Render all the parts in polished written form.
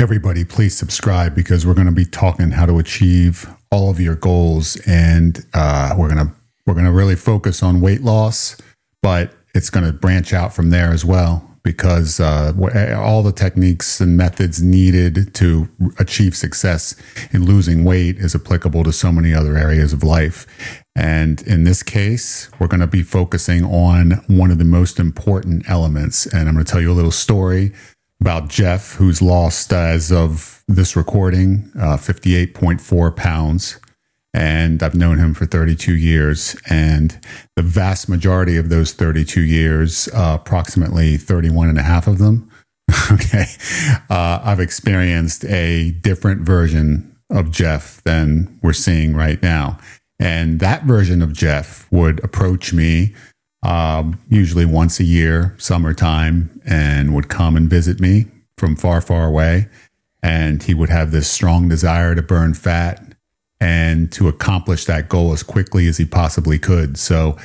Everybody, please subscribe because we're going to be talking how to achieve all of your goals, and we're gonna really focus on weight loss, but it's going to branch out from there as well because all the techniques and methods needed to achieve success in losing weight is applicable to so many other areas of life. And in this case, we're going to be focusing on one of the most important elements. And I'm going to tell you a little story about Jeff, who's lost, as of this recording, 58.4 pounds. And I've known him for 32 years. And the vast majority of those 32 years, approximately 31 and a half of them, okay, I've experienced a different version of Jeff than we're seeing right now. And that version of Jeff would approach me usually once a year, summertime, and would come and visit me from far, far away. And he would have this strong desire to burn fat and to accomplish that goal as quickly as he possibly could. So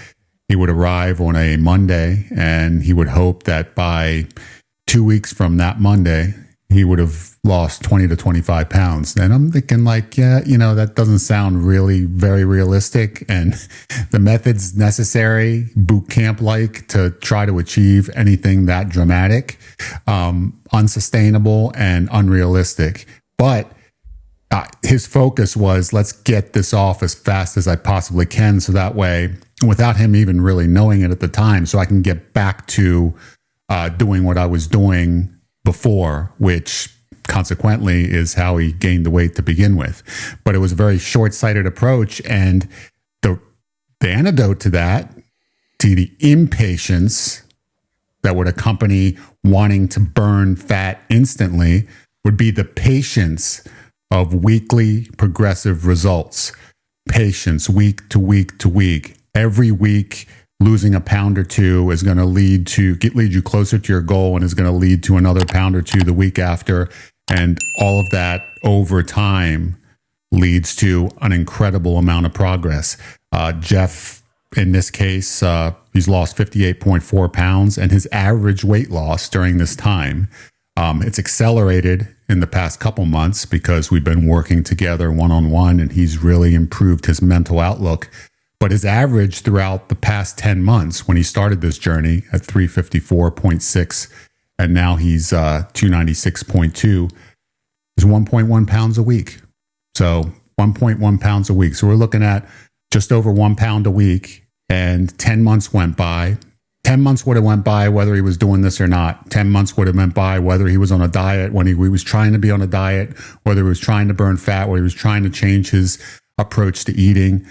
he would arrive on a Monday, and he would hope that by 2 weeks from that Monday, he would have lost 20 to 25 pounds. And I'm thinking like, yeah, that doesn't sound really very realistic. And the methods necessary, boot camp like, to try to achieve anything that dramatic, unsustainable and unrealistic. But his focus was, let's get this off as fast as I possibly can. So that way, without him even really knowing it at the time, so I can get back to doing what I was doing before, which consequently is how he gained the weight to begin with. But it was a very short-sighted approach. And the antidote to that, to the impatience that would accompany wanting to burn fat instantly, would be the patience of weekly progressive results. Patience, week to week to week. Every week, losing a pound or two is going to lead you closer to your goal, and is going to lead to another pound or two the week after. And all of that over time leads to an incredible amount of progress. Jeff, in this case, he's lost 58.4 pounds, and his average weight loss during this time, it's accelerated in the past couple months because we've been working together one-on-one, and he's really improved his mental outlook. But his average throughout the past 10 months, when he started this journey at 354.6, and now he's 296.2, is 1.1 pounds a week. So 1.1 pounds a week. So we're looking at just over 1 pound a week, and 10 months went by. 10 months would have went by whether he was doing this or not. 10 months would have went by whether he was on a diet, when he was trying to be on a diet, whether he was trying to burn fat, whether he was trying to change his approach to eating.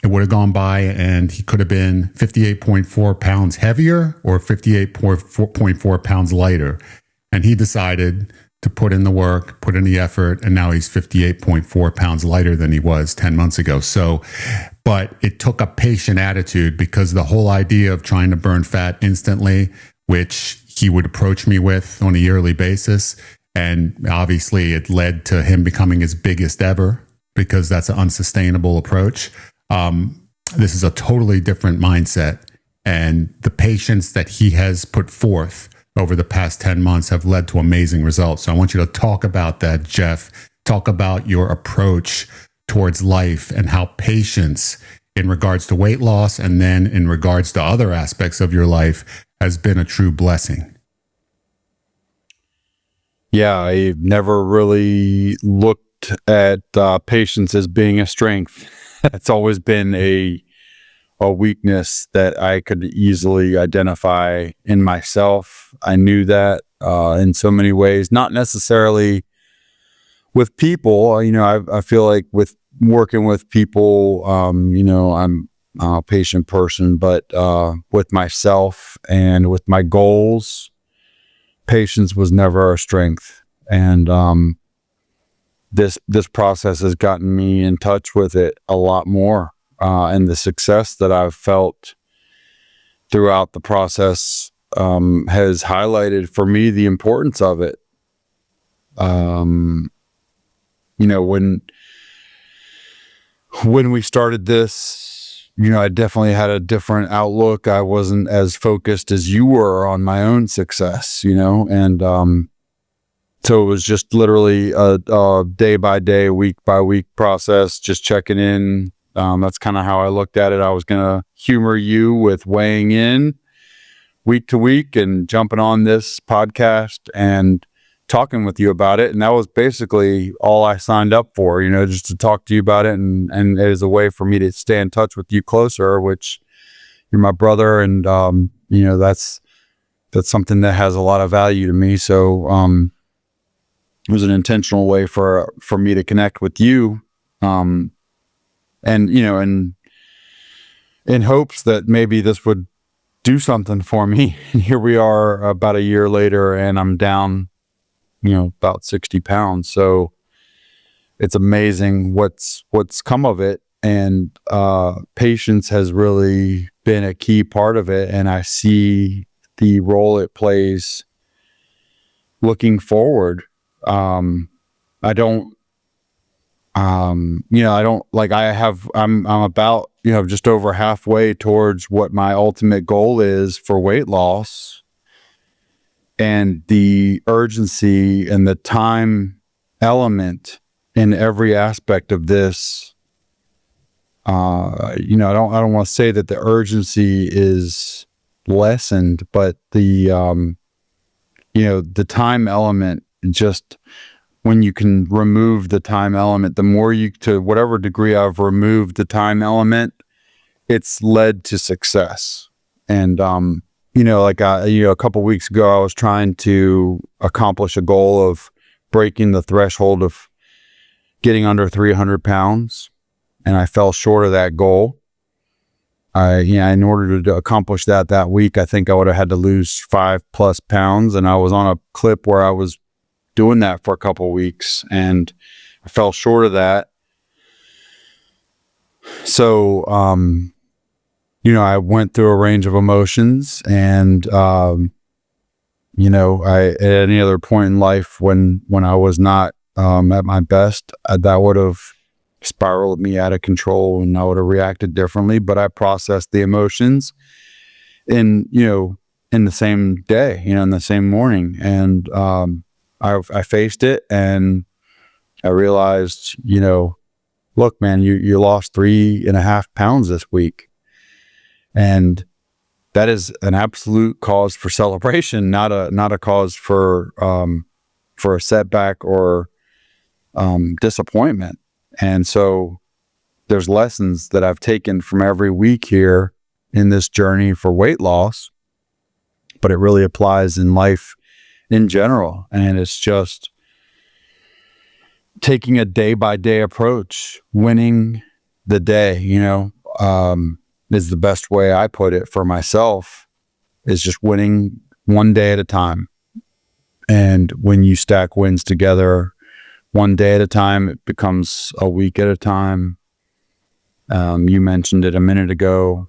It would have gone by, and he could have been 58.4 pounds heavier or 58.4 pounds lighter. And he decided to put in the work, put in the effort, and now he's 58.4 pounds lighter than he was 10 months ago. So, but it took a patient attitude, because the whole idea of trying to burn fat instantly, which he would approach me with on a yearly basis, and obviously it led to him becoming his biggest ever, because that's an unsustainable approach. This is a totally different mindset, and the patience that he has put forth over the past 10 months have led to amazing results. So I want you to talk about that, Jeff. Talk about your approach towards life and how patience in regards to weight loss, and then in regards to other aspects of your life, has been a true blessing. Yeah, I've never really looked at patience as being a strength. It's always been a weakness that I could easily identify in myself. I knew that in so many ways, not necessarily with people. I feel like with working with people, I'm a patient person, but with myself and with my goals, patience was never a strength. And this process has gotten me in touch with it a lot more, and the success that I've felt throughout the process has highlighted for me the importance of it. When we started this, I definitely had a different outlook. I wasn't as focused as you were on my own success, and So it was just literally a day by day, week by week process, just checking in. That's kind of how I looked at it. I was going to humor you with weighing in week to week and jumping on this podcast and talking with you about it. And that was basically all I signed up for, just to talk to you about it. And as a way for me to stay in touch with you closer, which you're my brother. And, that's something that has a lot of value to me. So, it was an intentional way for me to connect with you. And, in hopes that maybe this would do something for me. And here we are about a year later, and I'm down, about 60 pounds. So it's amazing what's come of it. And patience has really been a key part of it. And I see the role it plays looking forward. I'm about, just over halfway towards what my ultimate goal is for weight loss, and the urgency and the time element in every aspect of this. I don't want to say that the urgency is lessened, but the time element, just when you can remove the time element, the more to whatever degree I've removed the time element, it's led to success. And, a couple weeks ago, I was trying to accomplish a goal of breaking the threshold of getting under 300 pounds. And I fell short of that goal. In order to accomplish that week, I think I would have had to lose 5+ pounds. And I was on a clip where I was doing that for a couple of weeks, and I fell short of that. So, I went through a range of emotions, and, at any other point in life when I was not, at my best, that would have spiraled me out of control, and I would have reacted differently. But I processed the emotions in the same day, in the same morning. And, I faced it, and I realized, look, man, you lost 3.5 pounds this week. And that is an absolute cause for celebration, not a cause for a setback or disappointment. And so there's lessons that I've taken from every week here in this journey for weight loss, but it really applies in life in general. And it's just taking a day by day approach, winning the day, is the best way I put it for myself, is just winning one day at a time. And when you stack wins together, one day at a time, it becomes a week at a time. You mentioned it a minute ago,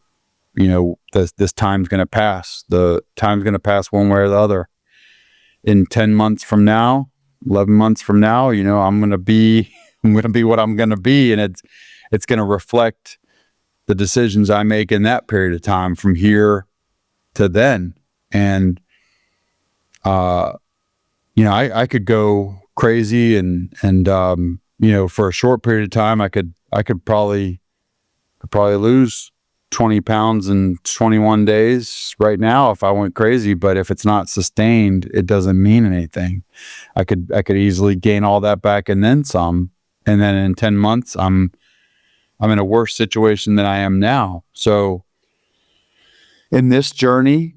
this time's going to pass. The time's going to pass one way or the other. In 10 months from now, 11 months from now, I'm going to be what I'm going to be. And it's going to reflect the decisions I make in that period of time from here to then. And, I could go crazy and for a short period of time, I could probably lose 20 pounds in 21 days right now if I went crazy. But if it's not sustained, it doesn't mean anything. I could easily gain all that back and then some. And then in 10 months, I'm in a worse situation than I am now. So in this journey,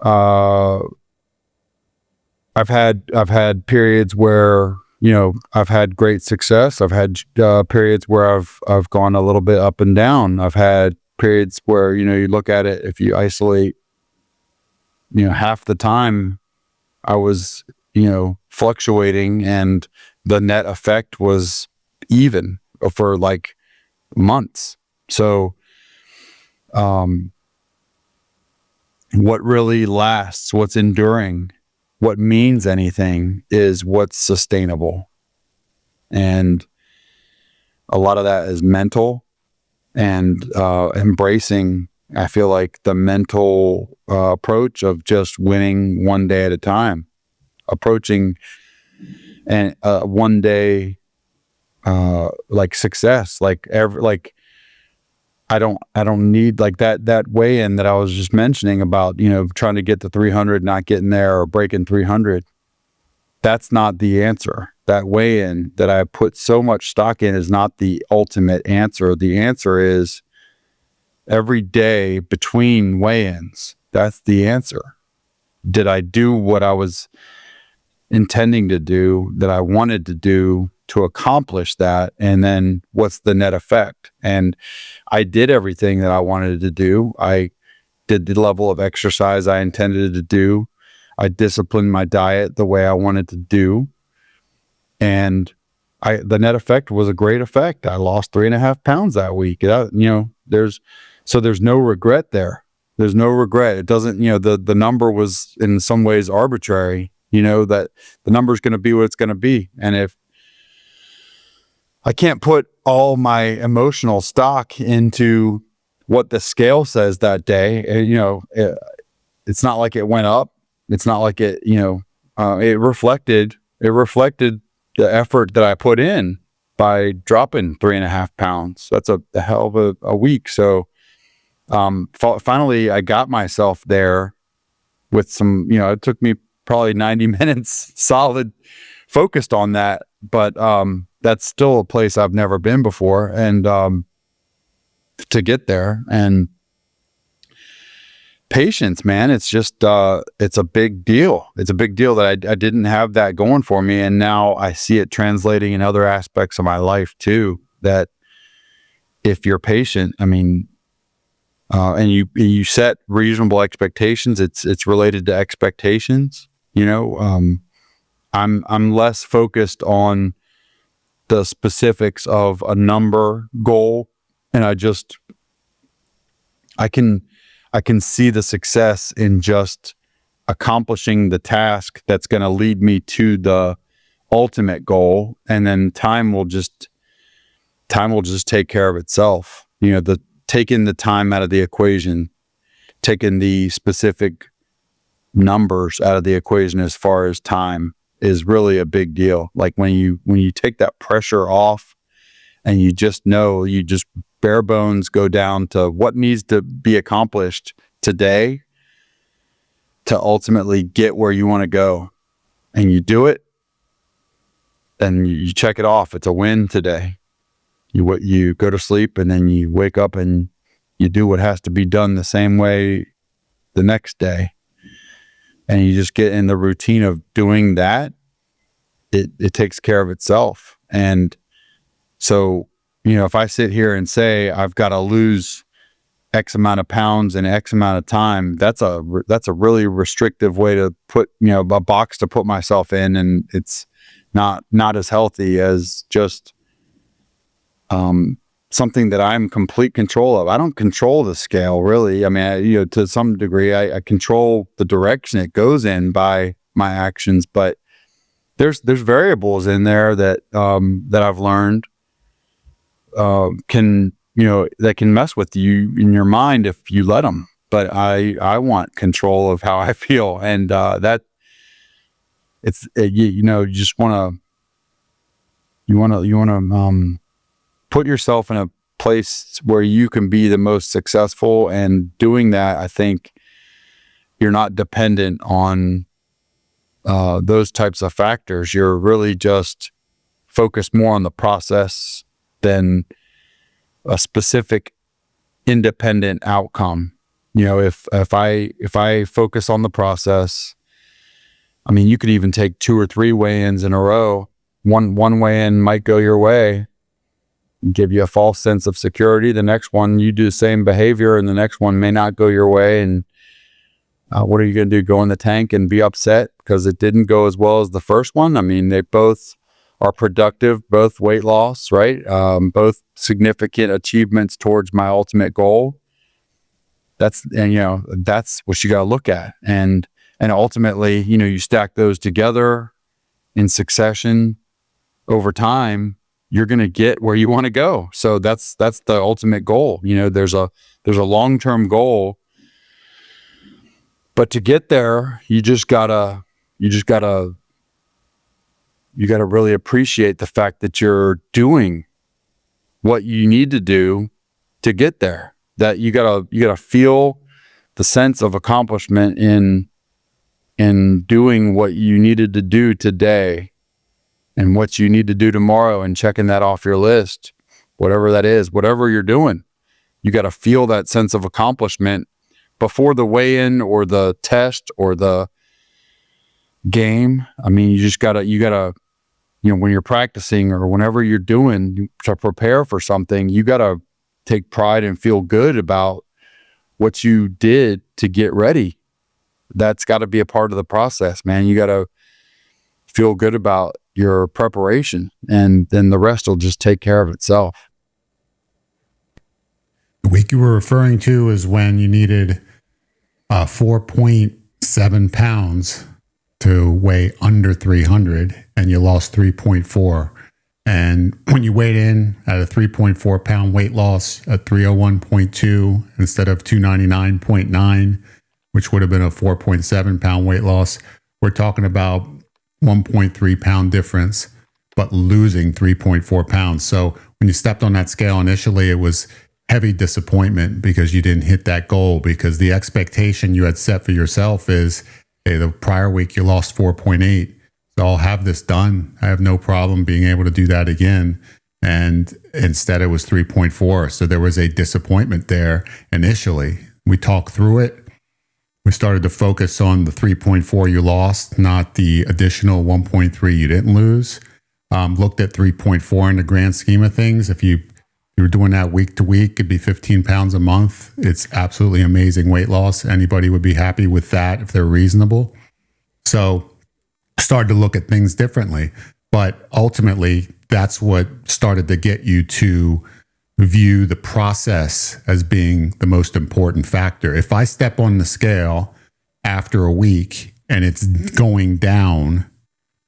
I've had periods where, I've had great success. I've had periods where I've gone a little bit up and down. I've had periods where, you look at it, if you isolate, half the time I was, fluctuating, and the net effect was even for like months. So, what really lasts, what's enduring, what means anything is what's sustainable. And a lot of that is mental, and embracing, I feel like, the mental approach of just winning one day at a time, approaching and one day like success, like I don't need like that weigh-in that I was just mentioning about, trying to get to 300, not getting there, or breaking 300. That's not the answer. That weigh-in that I put so much stock in is not the ultimate answer. The answer is every day between weigh-ins. That's the answer. Did I do what I was intending to do, that I wanted to do to accomplish that? And then what's the net effect? And I did everything that I wanted to do. I did the level of exercise I intended to do. I disciplined my diet the way I wanted to do. And the net effect was a great effect. I lost 3.5 pounds that week. There's no regret there. There's no regret. It doesn't, the number was in some ways arbitrary, that the number is going to be what it's going to be. And if I can't put all my emotional stock into what the scale says that day, it's not like it went up. It's not like it, it reflected the effort that I put in by dropping 3.5 pounds. That's a hell of a week. So, finally I got myself there with some, it took me probably 90 minutes solid focused on that. But, that's still a place I've never been before. And, to get there, and patience, man, it's just, it's a big deal. It's a big deal that I didn't have that going for me. And now I see it translating in other aspects of my life too, that if you're patient, and you set reasonable expectations, it's related to expectations, I'm less focused on the specifics of a number goal. And I can see the success in just accomplishing the task that's going to lead me to the ultimate goal. And then time will just take care of itself. Taking the time out of the equation, taking the specific numbers out of the equation as far as time is really a big deal. Like when you take that pressure off and you just bare bones go down to what needs to be accomplished today to ultimately get where you want to go, and you do it, and you check it off. It's a win today. You go to sleep, and then you wake up and you do what has to be done the same way the next day. And you just get in the routine of doing that. It takes care of itself. And so, if I sit here and say I've got to lose X amount of pounds in X amount of time, that's a really restrictive way to put, a box to put myself in. And it's not as healthy as just, something that I'm complete control of. I don't control the scale really. To some degree, I control the direction it goes in by my actions, but there's variables in there that I've learned that can mess with you in your mind if you let them. But I want control of how I feel, and that it's you just want to put yourself in a place where you can be the most successful. And doing that, I think you're not dependent on those types of factors. You're really just focused more on the process than a specific independent outcome. If I focus on the process, you could even take 2 or 3 weigh-ins in a row. One weigh-in might go your way, give you a false sense of security. The next one, you do the same behavior, and the next one may not go your way. And what are you going to do? Go in the tank and be upset because it didn't go as well as the first one? They both are productive, both weight loss, right? Both significant achievements towards my ultimate goal. That's what you got to look at. And ultimately, you stack those together in succession over time, you're going to get where you want to go. So that's the ultimate goal. There's a long-term goal, but to get there, you just gotta really appreciate the fact that you're doing what you need to do to get there. That you gotta feel the sense of accomplishment in doing what you needed to do today and what you need to do tomorrow, and checking that off your list, whatever that is, whatever you're doing. You got to feel that sense of accomplishment before the weigh-in or the test or the game. I mean, you gotta, when you're practicing or whenever you're doing to prepare for something, you gotta take pride and feel good about what you did to get ready. That's got to be a part of the process, man. You got to feel good about your preparation, and then the rest will just take care of itself. The week you were referring to is when you needed 4.7 pounds to weigh under 300, and you lost 3.4. And when you weighed in at a 3.4 pound weight loss at 301.2 instead of 299.9, which would have been a 4.7 pound weight loss, we're talking about 1.3 pound difference, but losing 3.4 pounds. So when you stepped on that scale initially, it was heavy disappointment because you didn't hit that goal, because the expectation you had set for yourself is, hey, the prior week you lost 4.8. So I'll have this done. I have no problem being able to do that again. And instead it was 3.4. So there was a disappointment there initially. We talked through it. We started to focus on the 3.4 you lost, not the additional 1.3 you didn't lose. Looked at 3.4 in the grand scheme of things. If you were doing that week to week, it'd be 15 pounds a month. It's absolutely amazing weight loss. Anybody would be happy with that if they're reasonable. So started to look at things differently. But ultimately, that's what started to get you to view the process as being the most important factor. If I step on the scale after a week and it's going down,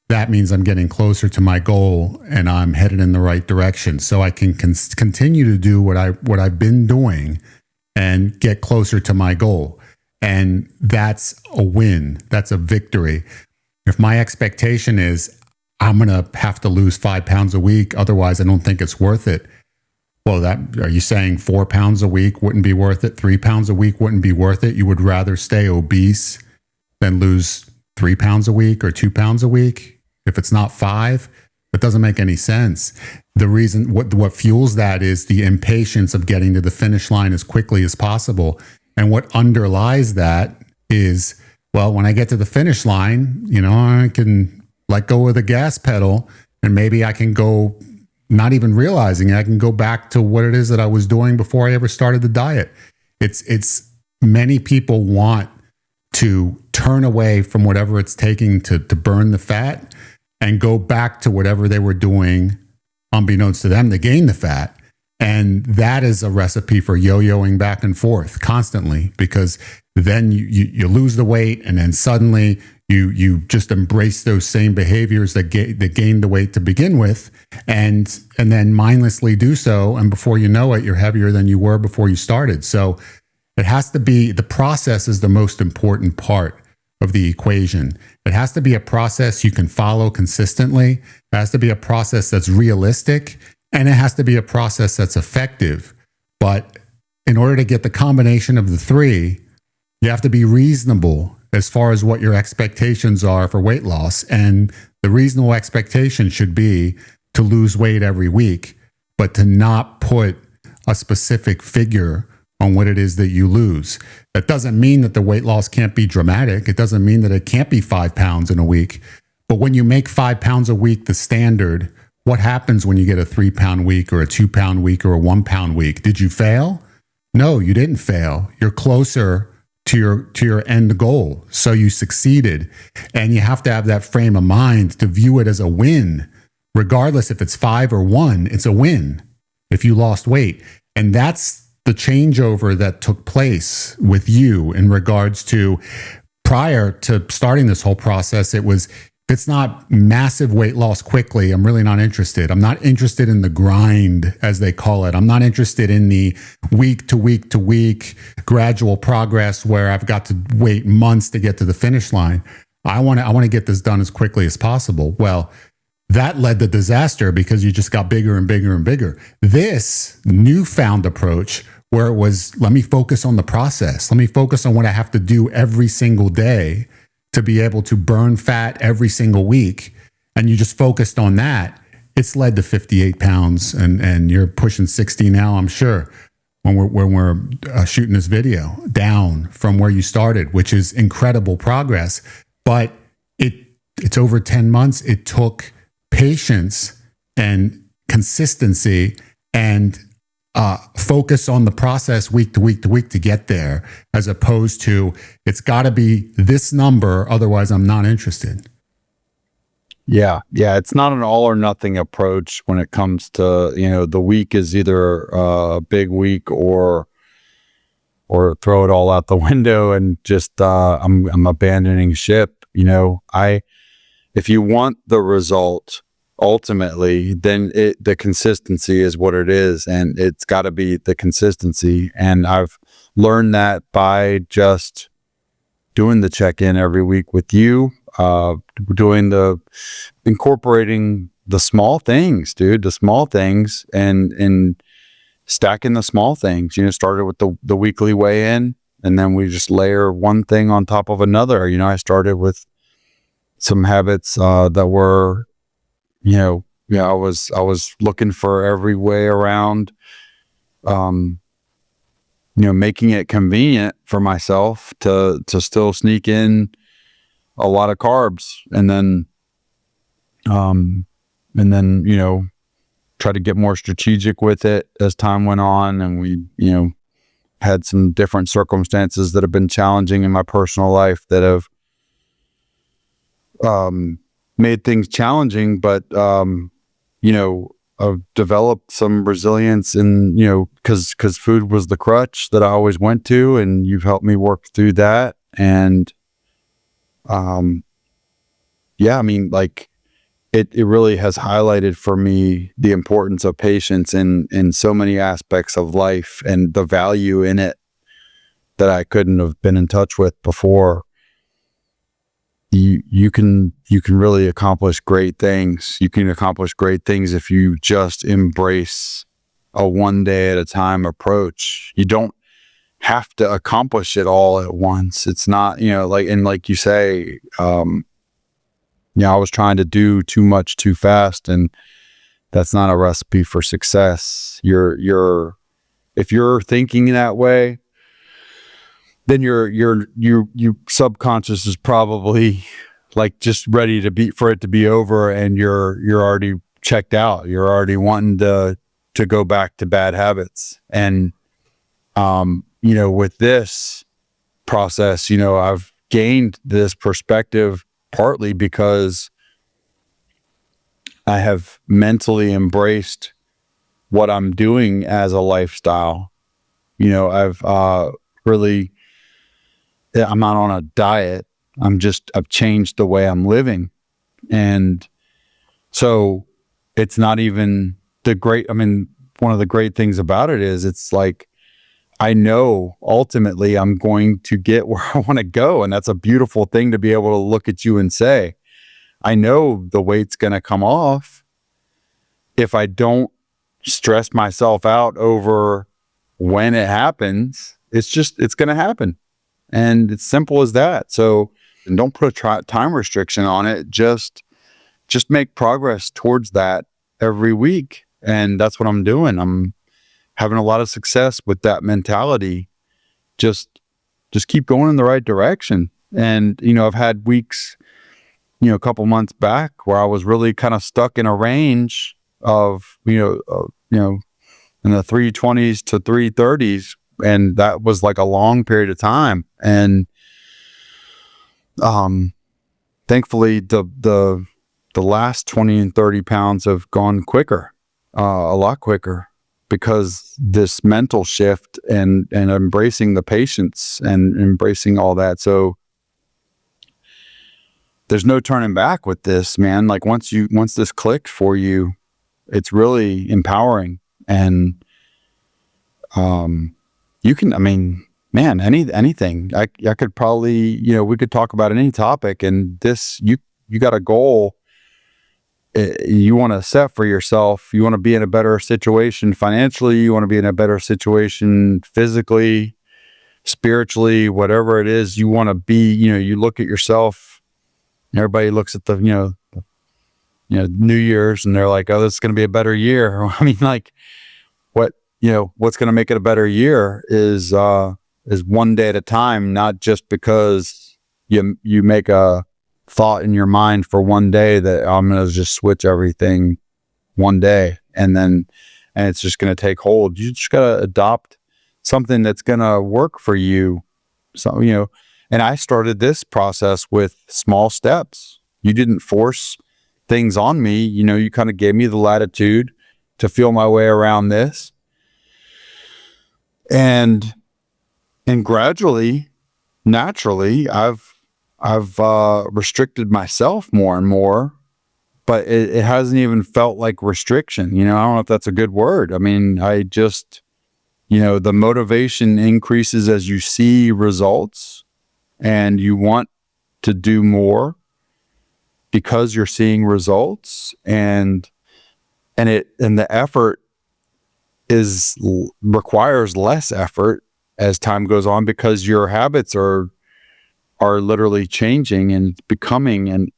that means I'm getting closer to my goal and I'm headed in the right direction. So I can continue to do what I've been doing and get closer to my goal. And that's a win. That's a victory. If my expectation is I'm going to have to lose 5 pounds a week, otherwise I don't think it's worth it. Well, are you saying 4 pounds a week wouldn't be worth it? 3 pounds a week wouldn't be worth it? You would rather stay obese than lose 3 pounds a week or 2 pounds a week? If it's not 5, it doesn't make any sense. The reason, what fuels that is the impatience of getting to the finish line as quickly as possible. And what underlies that is, well, when I get to the finish line, I can let go of the gas pedal and maybe I can go, not even realizing it, I can go back to what it is that I was doing before I ever started the diet. It's many people want to turn away from whatever it's taking to burn the fat and go back to whatever they were doing, unbeknownst to them, to gain the fat. And that is a recipe for yo-yoing back and forth constantly, because then you lose the weight and then suddenly you just embrace those same behaviors that gained the weight to begin with, and then mindlessly do so. And before you know it, you're heavier than you were before you started. So it has to be, the process is the most important part of the equation. It has to be a process you can follow consistently. It has to be a process that's realistic, and it has to be a process that's effective. But in order to get the combination of the three, you have to be reasonable as far as what your expectations are for weight loss. And the reasonable expectation should be to lose weight every week, but to not put a specific figure on what it is that you lose. That doesn't mean that the weight loss can't be dramatic. It doesn't mean that it can't be 5 pounds in a week. But when you make 5 pounds a week the standard, what happens when you get a 3 pound week or a 2 pound week or a 1 pound week? Did you fail? No, you didn't fail. You're closer to your end goal. So you succeeded. And you have to have that frame of mind to view it as a win. Regardless if it's 5 or 1, it's a win if you lost weight. And that's the changeover that took place with you in regards to, prior to starting this whole process, it was, if it's not massive weight loss quickly, I'm really not interested. I'm not interested in the grind, as they call it. I'm not interested in the week to week to week gradual progress where I've got to wait months to get to the finish line. I want to get this done as quickly as possible. Well, that led to disaster because you just got bigger and bigger and bigger. This newfound approach where it was, let me focus on the process. Let me focus on what I have to do every single day to be able to burn fat every single week. And you just focused on that. It's led to 58 pounds and you're pushing 60 now, I'm sure, when we're shooting this video, down from where you started, which is incredible progress. But it's over 10 months. It took patience and consistency and focus on the process week to week to week to get there, as opposed to it's got to be this number, otherwise I'm not interested. Yeah. It's not an all or nothing approach when it comes to, the week is either a big week or throw it all out the window and just I'm abandoning ship. If you want the result ultimately, then the consistency is what it is, and it's got to be the consistency. And I've learned that by just doing the check-in every week with you, incorporating the small things, dude, the small things, and stacking the small things. Started with the weekly weigh-in, and then we just layer one thing on top of another. I started with some habits that were, I was looking for every way around, making it convenient for myself to still sneak in a lot of carbs, and then try to get more strategic with it as time went on. And we, had some different circumstances that have been challenging in my personal life that have made things challenging, but I've developed some resilience in, because food was the crutch that I always went to, and you've helped me work through that. And it really has highlighted for me the importance of patience in so many aspects of life, and the value in it that I couldn't have been in touch with before. You can really accomplish great things. You can accomplish great things if you just embrace a one day at a time approach. You don't have to accomplish it all at once. It's not, like you say, I was trying to do too much too fast, and that's not a recipe for success. If you're thinking that way, then your subconscious is probably like just ready for it to be over, and you're already checked out. You're already wanting to go back to bad habits. And with this process, I've gained this perspective partly because I have mentally embraced what I'm doing as a lifestyle. I've I'm not on a diet. I've changed the way I'm living. And so it's not even one of the great things about it is it's like, I know ultimately I'm going to get where I want to go. And that's a beautiful thing to be able to look at you and say, I know the weight's going to come off if I don't stress myself out over when it happens. It's going to happen. And it's simple as that. So, and don't put a time restriction on it. Just make progress towards that every week. And that's what I'm doing. I'm having a lot of success with that mentality. Just keep going in the right direction. And, I've had weeks, a couple months back where I was really kind of stuck in a range of, in the 320s to 330s. And that was like a long period of time. And, thankfully the last 20 and 30 pounds have gone quicker, a lot quicker, because this mental shift and embracing the patience and embracing all that. So there's no turning back with this, man. Like once this clicked for you, it's really empowering. And, you can, man, anything. I could probably, we could talk about any topic, and this, you got a goal. you want to set for yourself, you want to be in a better situation financially, you want to be in a better situation physically, spiritually, whatever it is you want to be. You look at yourself, and everybody looks at the, New Year's, and they're like, oh, this is going to be a better year. I mean, like, what's going to make it a better year is one day at a time, not just because you make a thought in your mind for one day that I'm going to just switch everything one day, and it's just going to take hold. You just got to adopt something that's going to work for you. So, and I started this process with small steps. You didn't force things on me. You kind of gave me the latitude to feel my way around this. And gradually, naturally, I've restricted myself more and more, but it hasn't even felt like restriction. I don't know if that's a good word. I mean, I just, the motivation increases as you see results, and you want to do more because you're seeing results, and the effort requires less effort as time goes on, because your habits are literally changing and becoming an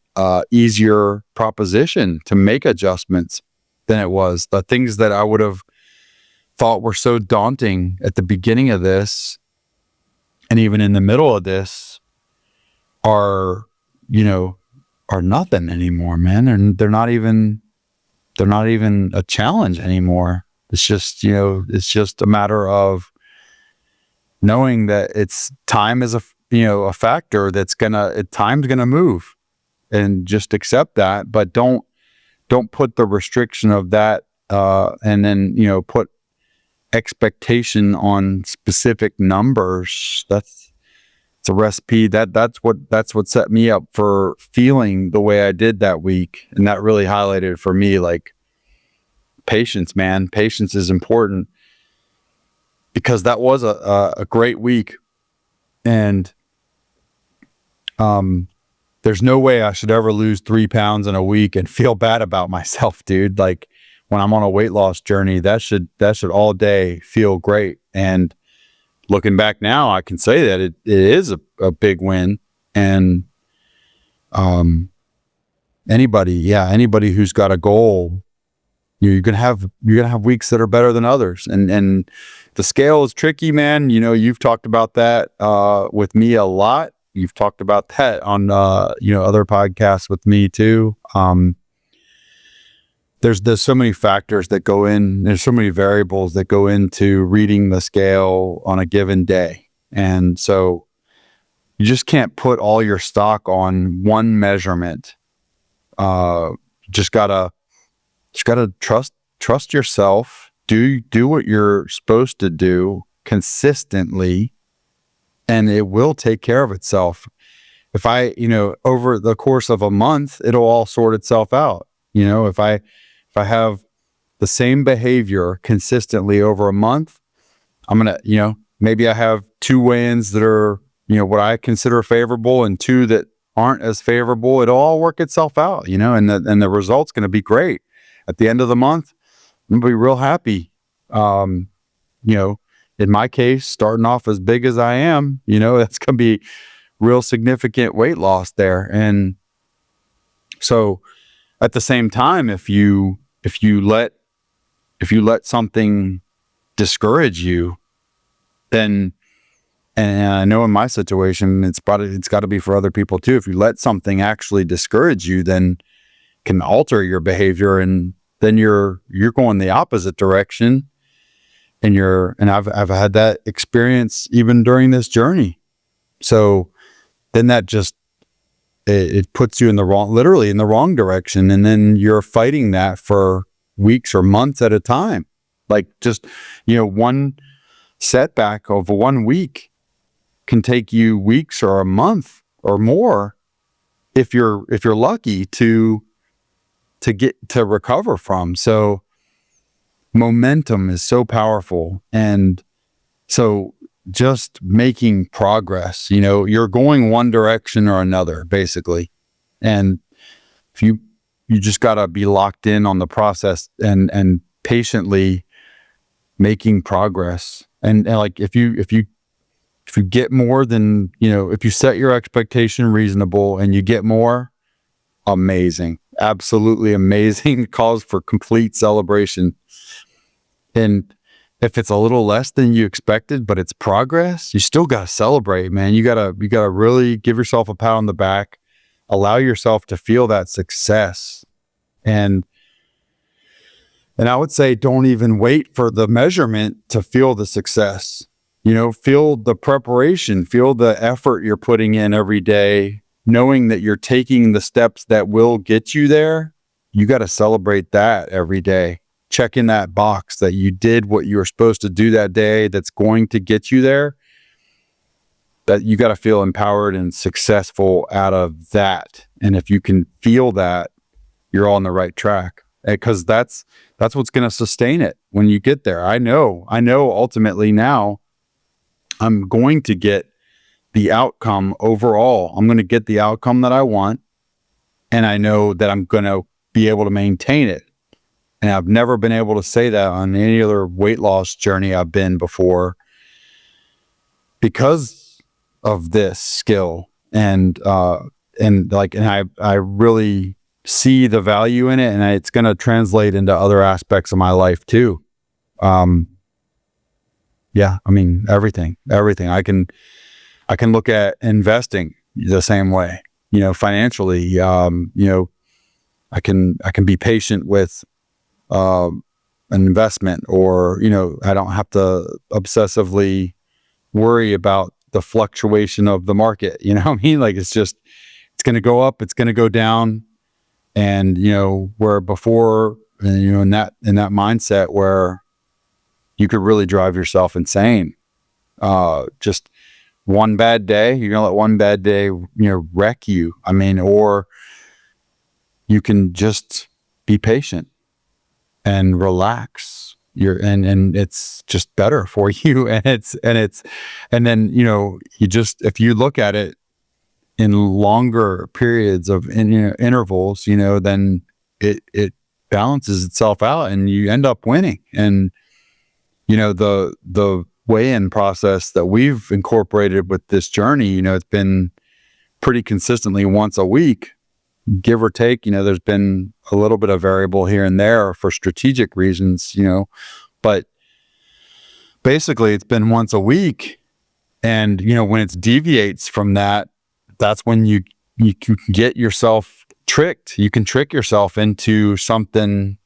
easier proposition to make adjustments than it was. The things that I would have thought were so daunting at the beginning of this, and even in the middle of this, are nothing anymore, man. And they're not even a challenge anymore. It's just, it's just a matter of knowing that time is a factor time's gonna move, and just accept that. But don't put the restriction of that, and then, put expectation on specific numbers. It's a recipe that's what set me up for feeling the way I did that week. And that really highlighted for me, like, patience, man. Patience is important, because that was a great week. And there's no way I should ever lose 3 pounds in a week and feel bad about myself, dude. Like, when I'm on a weight loss journey, that should all day feel great. And looking back now, I can say that it is a big win. And anybody who's got a goal, you're gonna have weeks that are better than others. And the scale is tricky, man. You've talked about that with me a lot. You've talked about that on other podcasts with me too. There's so many factors that go in. There's so many variables that go into reading the scale on a given day. And so you just can't put all your stock on one measurement. Just gotta trust yourself. Do what you're supposed to do consistently, and it will take care of itself. If over the course of a month, it'll all sort itself out. If I have the same behavior consistently over a month, I'm going to, maybe I have 2 weigh-ins that are, what I consider favorable, and 2 that aren't as favorable. It'll all work itself out, and the result's going to be great. At the end of the month, I'm going to be real happy. In my case, starting off as big as I am, that's going to be real significant weight loss there. And so at the same time, if you let something discourage you, then, and I know in my situation, it's got to be for other people too. If you let something actually discourage you, then can alter your behavior, and then you're going the opposite direction. And I've had that experience even during this journey. So then that just, it puts you literally in the wrong direction. And then you're fighting that for weeks or months at a time. Like, just, one setback of 1 week can take you weeks or a month or more, if you're lucky, to recover from. So momentum is so powerful. And so just making progress, you're going one direction or another, basically. And if you just got to be locked in on the process and patiently making progress. And like, if you get more than, if you set your expectation reasonable and you get more, amazing, absolutely amazing, cause for complete celebration. And if it's a little less than you expected, but it's progress, you still got to celebrate, man. You got to really give yourself a pat on the back, allow yourself to feel that success. And I would say, don't even wait for the measurement to feel the success. Feel the preparation, feel the effort you're putting in every day, knowing that you're taking the steps that will get you there. You got to celebrate that every day. Check in that box that you did what you were supposed to do that day that's going to get you there. That you got to feel empowered and successful out of that. And if you can feel that, you're on the right track, because that's what's going to sustain it when you get there. I know ultimately now I'm going to get the outcome overall. I'm going to get the outcome that I want. And I know that I'm going to be able to maintain it. And I've never been able to say that on any other weight loss journey I've been before, because of this skill. And I really see the value in it, and it's going to translate into other aspects of my life too. Everything. I can look at investing the same way, financially. I can be patient with an investment, or, I don't have to obsessively worry about the fluctuation of the market. You know what I mean? Like, it's going to go up, it's going to go down. And, where before, in that mindset where you could really drive yourself insane. Just one bad day, you're going to let one bad day, wreck you. Or you can just be patient and relax. And it's just better for you. And then, if you look at it in longer periods of intervals, then it balances itself out and you end up winning. And, the weigh-in process that we've incorporated with this journey, it's been pretty consistently once a week, give or take. There's been a little bit of variable here and there for strategic reasons, but basically it's been once a week. And, when it deviates from that, that's when you can get yourself tricked. You can trick yourself into something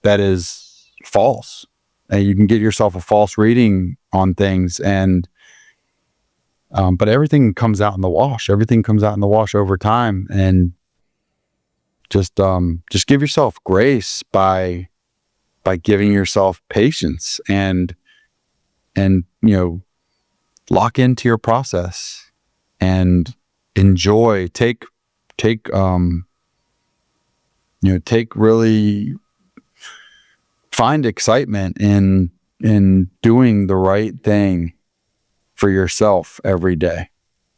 that is false. And you can get yourself a false reading on things. And, but everything comes out in the wash. Everything comes out in the wash over time. And just give yourself grace by giving yourself patience and lock into your process and enjoy, really find excitement in doing the right thing for yourself every day.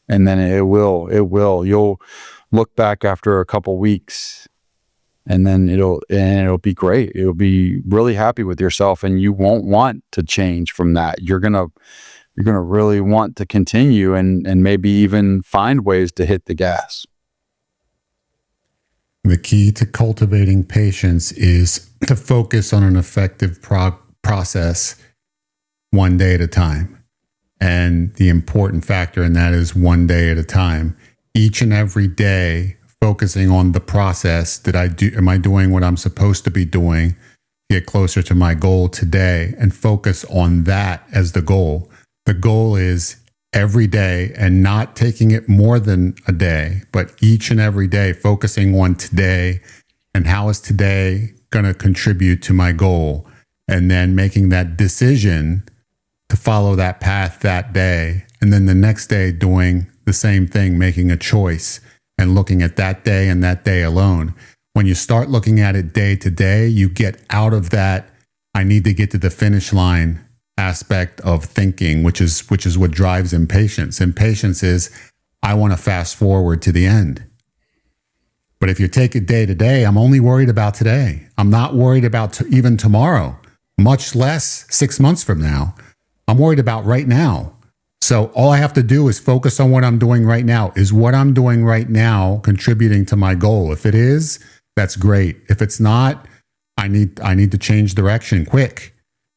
And then you'll look back after a couple weeks, and then it'll be great. You'll be really happy with yourself, and you won't want to change from that. You're going to really want to continue and maybe even find ways to hit the gas. The key to cultivating patience is to focus on an effective process one day at a time. And the important factor in that is one day at a time. Each and every day, focusing on the process that I do. Am I doing what I'm supposed to be doing to get closer to my goal today? And focus on that as the goal. The goal is every day, and not taking it more than a day, but each and every day focusing on today and how is today going to contribute to my goal, and then making that decision to follow that path that day. And then the next day doing the same thing, making a choice and looking at that day and that day alone. When you start looking at it day to day, you get out of that, I need to get to the finish line aspect of thinking, which is what drives impatience. Impatience is, I want to fast forward to the end. But if you take it day to day, I'm only worried about today. I'm not worried about even tomorrow, much less 6 months from now. I'm worried about right now. So all I have to do is focus on what I'm doing right now. Is what I'm doing right now contributing to my goal? If it is, that's great. If it's not, I need to change direction quick,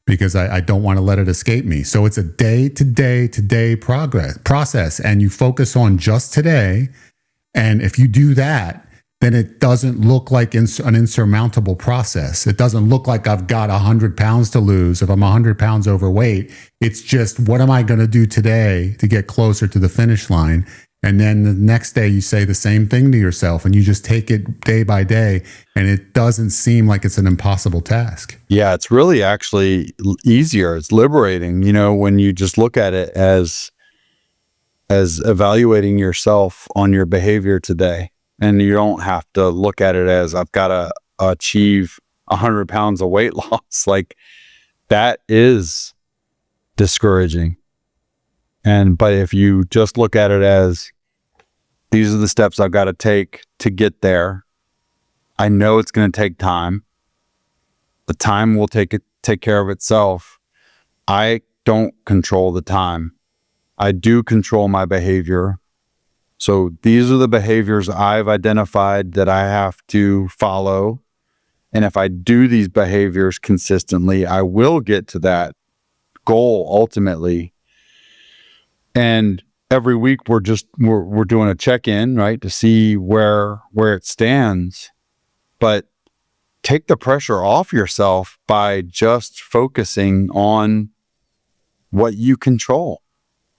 because I don't want to let it escape me. So it's a day-to-day process, and you focus on just today. And if you do that, then it doesn't look like an insurmountable process. It doesn't look like I've got 100 pounds to lose if I'm 100 pounds overweight. It's just, what am I going to do today to get closer to the finish line? And then the next day you say the same thing to yourself, and you just take it day by day, and it doesn't seem like it's an impossible task. Yeah, it's really actually easier. It's liberating, when you just look at it as evaluating yourself on your behavior today. And you don't have to look at it as, I've got to achieve 100 pounds of weight loss. Like, that is discouraging. But if you just look at it as, these are the steps I've got to take to get there. I know it's going to take time. The time will take care of itself. I don't control the time. I do control my behavior. So these are the behaviors I've identified that I have to follow. And if I do these behaviors consistently, I will get to that goal ultimately. And every week we're doing a check-in, right, to see where it stands. But take the pressure off yourself by just focusing on what you control.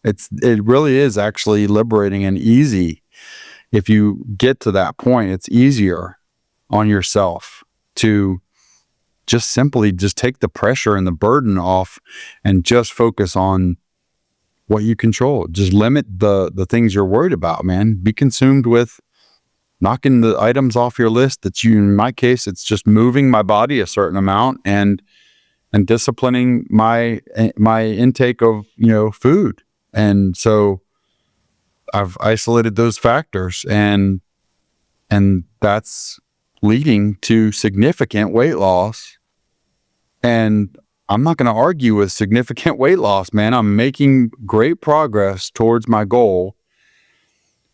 It really is actually liberating and easy. If you get to that point, it's easier on yourself to just simply take the pressure and the burden off and just focus on what you control. Just limit the things you're worried about, man. Be consumed with knocking the items off your list in my case, it's just moving my body a certain amount and disciplining my intake of, food. And so I've isolated those factors, and that's leading to significant weight loss. And I'm not going to argue with significant weight loss, man. I'm making great progress towards my goal.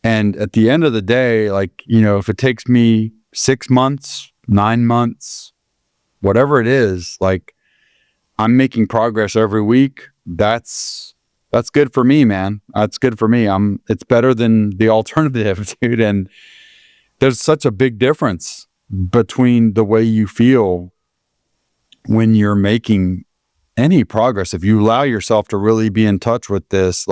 And at the end of the day, if it takes me 6 months, 9 months, whatever it is, I'm making progress every week. That's good for me, man. That's good for me. It's better than the alternative, dude. And there's such a big difference between the way you feel when you're making any progress. If you allow yourself to really be in touch with this,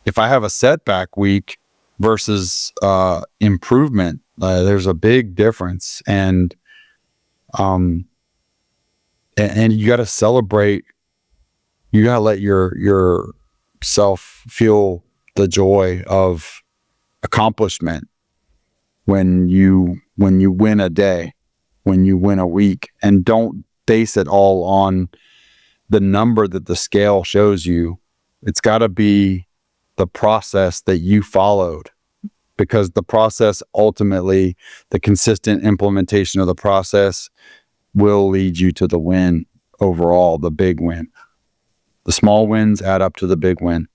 if I have a setback week versus improvement, there's a big difference. And you got to celebrate. You got to let yourself feel the joy of accomplishment when you win a day, when you win a week, and don't base it all on the number that the scale shows you. It's got to be the process that you followed, because the process, ultimately, the consistent implementation of the process will lead you to the win overall, the big win. The small wins add up to the big win.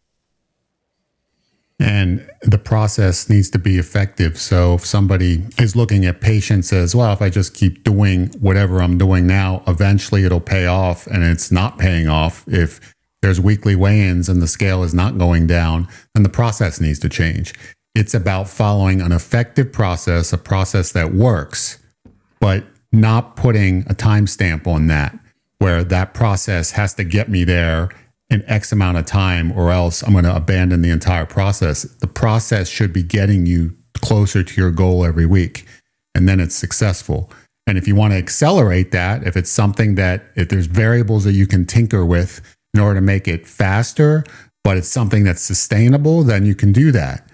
And the process needs to be effective. So if somebody is looking at patience as, well, if I just keep doing whatever I'm doing now, eventually it'll pay off, and it's not paying off. If there's weekly weigh-ins and the scale is not going down, then the process needs to change. It's about following an effective process, a process that works, but not putting a timestamp on that, where that process has to get me there in X amount of time, or else I'm going to abandon the entire process. The process should be getting you closer to your goal every week, and then it's successful. And if you want to accelerate that, if it's something that, if there's variables that you can tinker with in order to make it faster, but it's something that's sustainable, then you can do that.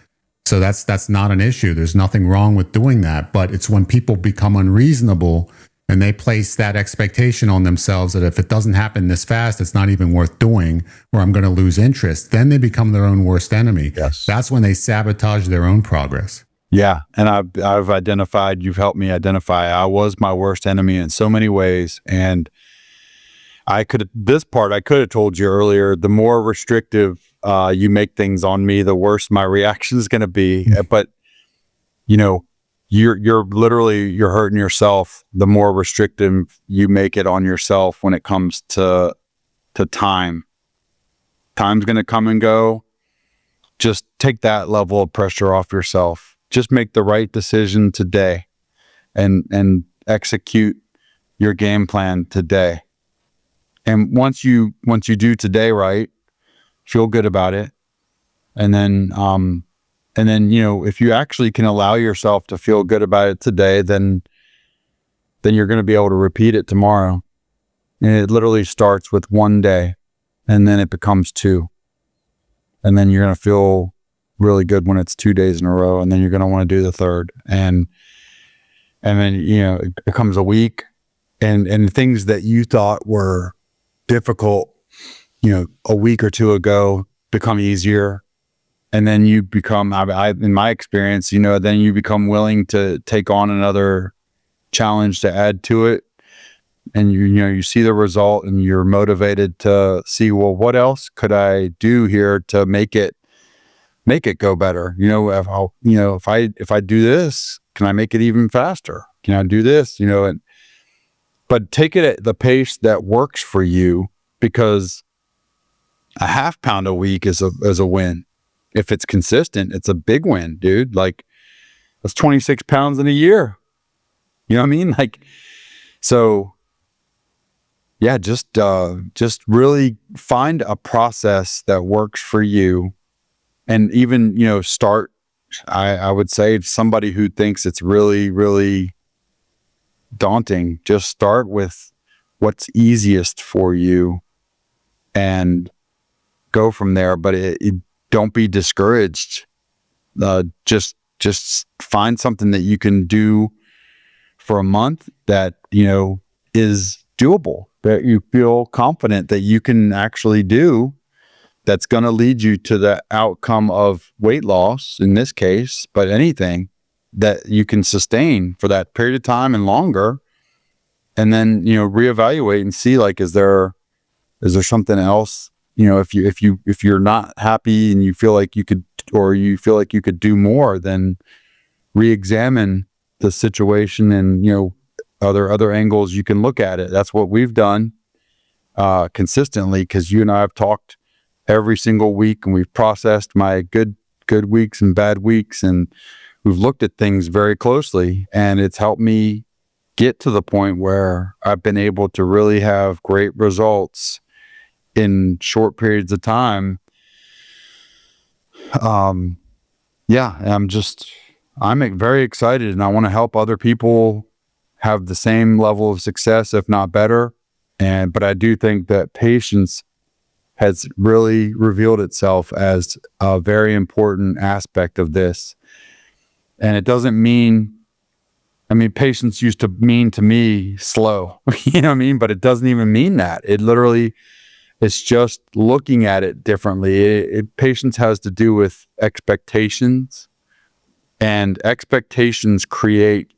So that's not an issue. There's nothing wrong with doing that. But it's when people become unreasonable and they place that expectation on themselves that if it doesn't happen this fast, it's not even worth doing, or I'm going to lose interest, then they become their own worst enemy. Yes. That's when they sabotage their own progress. Yeah. And I've identified, you've helped me identify, I was my worst enemy in so many ways. And I could have told you earlier, the more restrictive you make things on me, the worse my reaction is going to be. But, you know, you're literally, you're hurting yourself the more restrictive you make it on yourself when it comes to time. Time's going to come and go. Just take that level of pressure off yourself. Just make the right decision today and execute your game plan today. And once you do today right, feel good about it. And then if you actually can allow yourself to feel good about it today, then you're going to be able to repeat it tomorrow. And it literally starts with one day, and then it becomes two. And then you're going to feel really good when it's 2 days in a row, and then you're going to want to do the third. And then, it becomes a week, and things that you thought were difficult, a week or two ago become easier. And then you become, in my experience, then you become willing to take on another challenge to add to it. And you see the result, and you're motivated to see, well, what else could I do here to make it go better? If I do this, can I make it even faster? Can I do this? But take it at the pace that works for you, because a half pound a week is a win. If it's consistent, it's a big win, dude. Like, that's 26 pounds in a year. You know what I mean? Like, so yeah, just really find a process that works for you. And even, start, I would say, somebody who thinks it's really, really daunting, just start with what's easiest for you and go from there. But don't be discouraged. Just find something that you can do for a month that, is doable, that you feel confident that you can actually do, that's going to lead you to the outcome of weight loss in this case, but anything that you can sustain for that period of time and longer. And then, reevaluate and see, like, is there something else? If you're not happy and you feel like you could do more, then re-examine the situation and, other angles you can look at it. That's what we've done consistently, because you and I have talked every single week, and we've processed my good weeks and bad weeks, and we've looked at things very closely, and it's helped me get to the point where I've been able to really have great results in short periods of time. I'm very excited, and I want to help other people have the same level of success, if not better. But I do think that patience has really revealed itself as a very important aspect of this. And it doesn't mean, patience used to mean to me slow, you know what I mean? But it doesn't even mean that. It literally, it's just looking at it differently. Patience has to do with expectations, and expectations create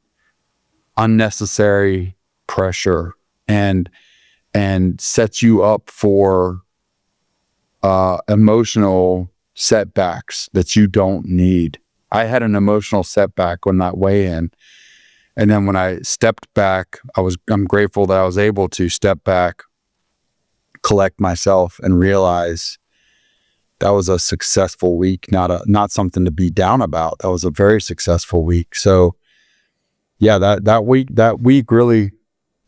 unnecessary pressure and sets you up for emotional setbacks that you don't need. I had an emotional setback on that weigh-in, and then when I stepped back, I'm grateful that I was able to step back, collect myself, and realize that was a successful week, not something to be down about. That was a very successful week. So yeah, that week really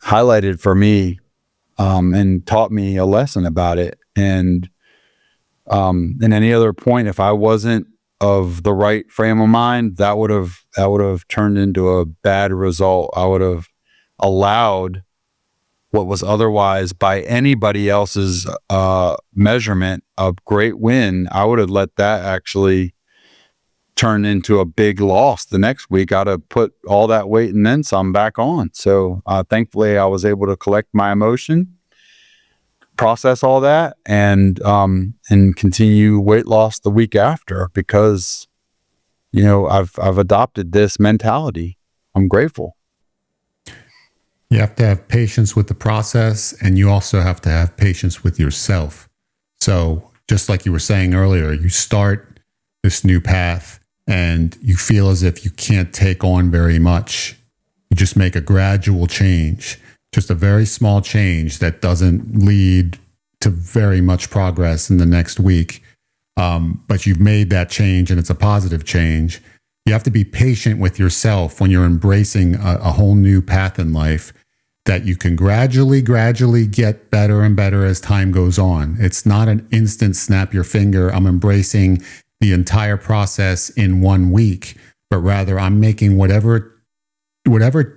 highlighted for me and taught me a lesson about it. And any other point, if I wasn't of the right frame of mind, that would have turned into a bad result. I would have allowed what was otherwise, by anybody else's measurement, a great win. I would have let that actually turn into a big loss the next week. I'd have put all that weight and then some back on. So thankfully, I was able to collect my emotion, process all that, and continue weight loss the week after, because I've adopted this mentality. I'm grateful. You have to have patience with the process, and you also have to have patience with yourself. So just like you were saying earlier, you start this new path and you feel as if you can't take on very much. You just make a gradual change, just a very small change that doesn't lead to very much progress in the next week. But you've made that change and it's a positive change. You have to be patient with yourself when you're embracing a whole new path in life, that you can gradually get better and better as time goes on. It's not an instant snap your finger, I'm embracing the entire process in 1 week, but rather I'm making whatever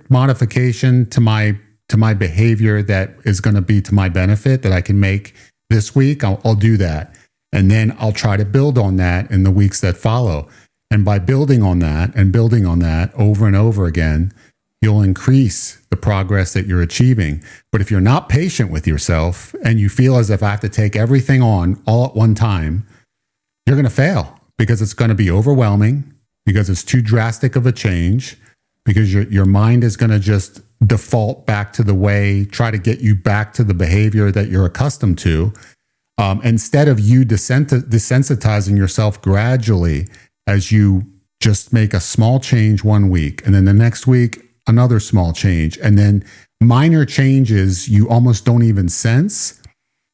modification to my behavior that is going to be to my benefit that I can make this week. I'll do that. And then I'll try to build on that in the weeks that follow. And by building on that over and over again, you'll increase the progress that you're achieving. But if you're not patient with yourself and you feel as if I have to take everything on all at one time, you're going to fail, because it's going to be overwhelming, because it's too drastic of a change, because your mind is going to just default back to the way, try to get you back to the behavior that you're accustomed to. Instead of you desensitizing yourself gradually as you just make a small change 1 week, and then the next week, another small change, and then minor changes you almost don't even sense,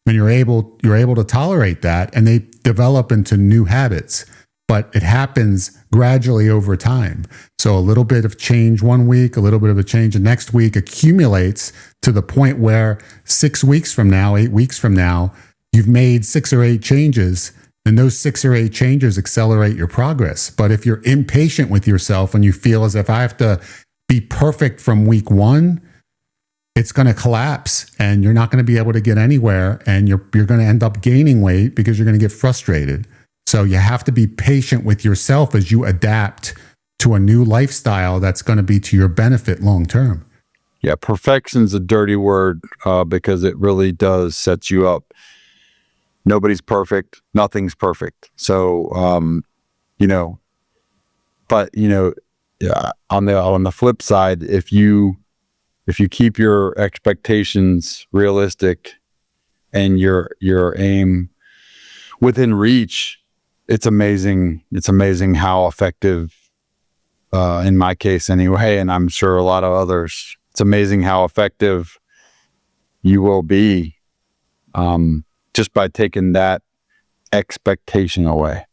and you're able to tolerate that, and they develop into new habits. But it happens gradually over time. So a little bit of change 1 week, a little bit of a change the next week accumulates to the point where 6 weeks from now, 8 weeks from now, you've made 6 or 8 changes, and those 6 or 8 changes accelerate your progress. But if you're impatient with yourself and you feel as if I have to be perfect from week 1, it's going to collapse and you're not going to be able to get anywhere, and you're going to end up gaining weight because you're going to get frustrated. So you have to be patient with yourself as you adapt to a new lifestyle that's going to be to your benefit long term. Yeah, perfection's a dirty word because it really does set you up. Nobody's perfect. Nothing's perfect. So, on the flip side, if you keep your expectations realistic and your aim within reach, it's amazing. It's amazing how effective, in my case anyway, and I'm sure a lot of others, it's amazing how effective you will be just by taking that expectation away.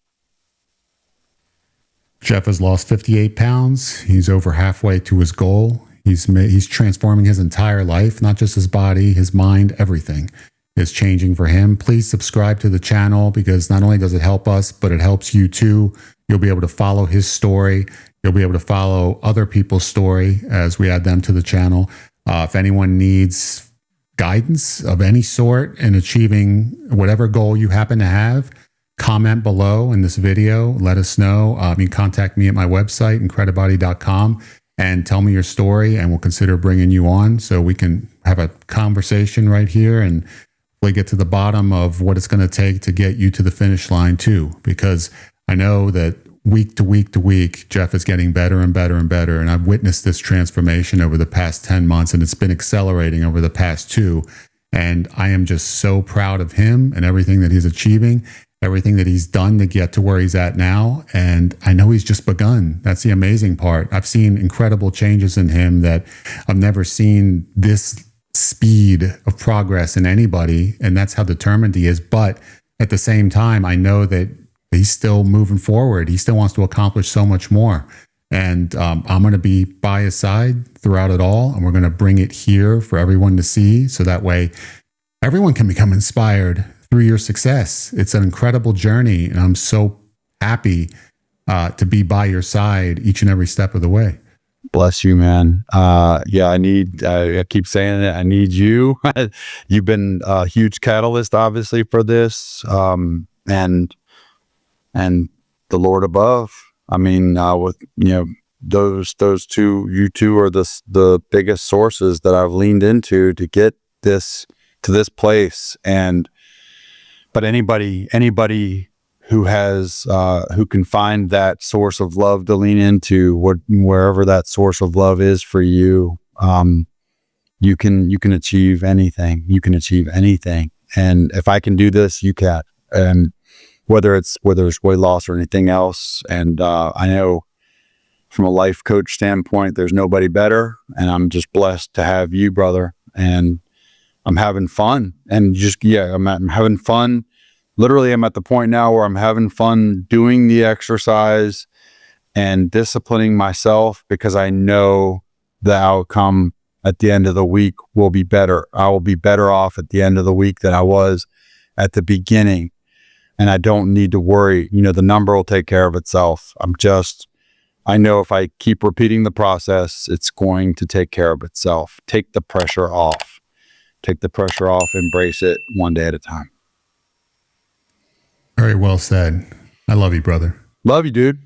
Jeff has lost 58 pounds. He's over halfway to his goal. He's transforming his entire life, not just his body, his mind, everything is changing for him. Please subscribe to the channel, because not only does it help us, but it helps you too. You'll be able to follow his story. You'll be able to follow other people's story as we add them to the channel. If anyone needs guidance of any sort in achieving whatever goal you happen to have, comment below in this video. Let us know. You can contact me at my website, IncrediBody.com, and tell me your story, and we'll consider bringing you on so we can have a conversation right here and really get to the bottom of what it's going to take to get you to the finish line too. Because I know that week to week to week, Jeff is getting better and better and better. And I've witnessed this transformation over the past 10 months, and it's been accelerating over the past 2. And I am just so proud of him and everything that he's achieving, everything that he's done to get to where he's at now. And I know he's just begun. That's the amazing part. I've seen incredible changes in him that I've never seen this speed of progress in anybody. And that's how determined he is. But at the same time, I know that he's still moving forward. He still wants to accomplish so much more. And I'm going to be by his side throughout it all. And we're going to bring it here for everyone to see. So that way everyone can become inspired through your success. It's an incredible journey. And I'm so happy to be by your side each and every step of the way. Bless you, man. I keep saying it. I need you. You've been a huge catalyst, obviously, for this. And the Lord above. I mean, with those two, you two are the biggest sources that I've leaned into to get this to this place. But anybody who can find that source of love to lean into, wherever that source of love is for you, you can achieve anything. You can achieve anything. And if I can do this, you can. And whether it's weight loss or anything else. And I know from a life coach standpoint, there's nobody better. And I'm just blessed to have you, brother. And I'm having fun. And I'm having fun. Literally, I'm at the point now where I'm having fun doing the exercise and disciplining myself, because I know the outcome at the end of the week will be better. I will be better off at the end of the week than I was at the beginning. And I don't need to worry. The number will take care of itself. I know if I keep repeating the process, it's going to take care of itself. Take the pressure off. Take the pressure off. Embrace it one day at a time. Very well said. I love you, brother. Love you, dude.